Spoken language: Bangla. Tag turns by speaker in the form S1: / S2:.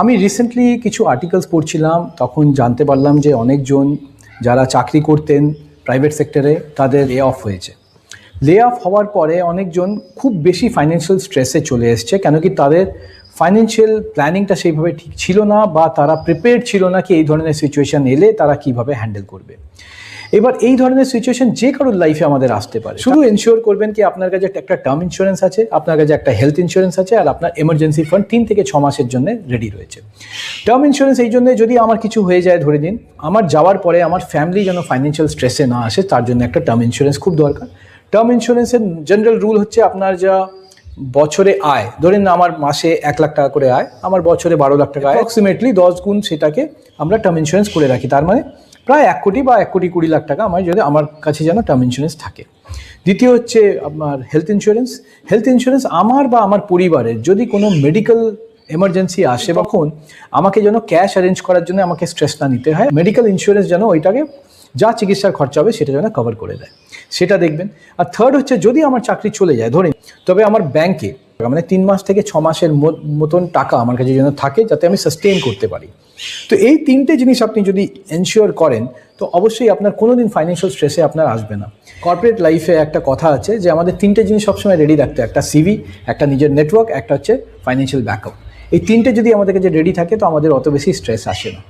S1: আমি রিসেন্টলি কিছু আর্টিকেলস পড়ছিলাম, তখন জানতে পারলাম যে অনেকজন যারা চাকরি করতেন প্রাইভেট সেক্টরে তাদের লে অফ হয়েছে। লে অফ হওয়ার পরে অনেকজন খুব বেশি ফাইন্যান্সিয়াল স্ট্রেসে চলে এসছে, কেন কি তাদের ফাইন্যান্সিয়াল প্ল্যানিংটা সেইভাবে ঠিক ছিল না, বা তারা প্রিপেয়ার্ড ছিল না কি এই ধরনের সিচুয়েশান এলে তারা কিভাবে হ্যান্ডেল করবে। এবার এই ধরনের সিচুয়েশন যে কারোর লাইফে আমাদের আসতে পারে। শুধু এনশিওর করবেন কি আপনার কাছে একটা টার্ম ইন্স্যুরেন্স আছে, আপনার কাছে একটা হেলথ ইন্স্যুরেন্স আছে, আর আপনার এমার্জেন্সি ফান্ড 3 থেকে 6 মাসের জন্য রেডি রয়েছে। টার্ম ইন্স্যুরেন্স এই জন্য, যদি আমার কিছু হয়ে যায়, ধরে দিন আমার যাওয়ার পরে আমার ফ্যামিলি যেন ফাইন্যান্সিয়াল স্ট্রেসে না আসে, তার জন্য একটা টার্ম ইন্স্যুরেন্স খুব দরকার। টার্ম ইন্স্যুরেন্সের জেনারেল রুল হচ্ছে আপনার যা বছরে আয়, ধরেন না আমার মাসে 1 লাখ টাকা করে আয়, আমার বছরে 12 লাখ টাকা আয়, অ্যাপ্রক্সিমেটলি 10 গুণ সেটাকে আমরা টার্ম ইন্স্যুরেন্স করে রাখি। তার মানে প্রায় 1 কোটি বা 1 কোটি 20 লাখ টাকা আমার কাছে যেন টার্ম ইন্স্যুরেন্স থাকে। দ্বিতীয় হচ্ছে আপনার হেলথ ইন্স্যুরেন্স। হেলথ ইন্স্যুরেন্স আমার বা আমার পরিবারের যদি কোনো মেডিকেল এমার্জেন্সি আসে, তখন আমাকে যেন ক্যাশ অ্যারেঞ্জ করার জন্য আমাকে স্ট্রেস না নিতে হয়। মেডিকেল ইন্স্যুরেন্স যেন ওইটাকে যা চিকিৎসার খরচা হবে সেটা যেন কভার করে দেয়, সেটা দেখবেন। আর থার্ড হচ্ছে, যদি আমার চাকরি চলে যায় ধরেন, তবে আমার ব্যাংকে মানে 3 মাস থেকে 6 মাসের মতন টাকা আমার কাছে যেন থাকে, যাতে আমি সাস্টেইন করতে পারি। তো এই 3টে জিনিস আপনি যদি এনশিওর করেন, তো অবশ্যই আপনার কোনো দিন ফাইন্যান্সিয়াল স্ট্রেসে আপনার আসবে না। কর্পোরেট লাইফে একটা কথা আছে যে আমাদের 3টে জিনিস সবসময় রেডি রাখতে, একটা সিভি, একটা নিজের নেটওয়ার্ক, একটা হচ্ছে ফাইন্যান্সিয়াল ব্যাকআপ। এই 3টে যদি আমাদের কাছে রেডি থাকে, তো আমাদের অত বেশি স্ট্রেস আসে না।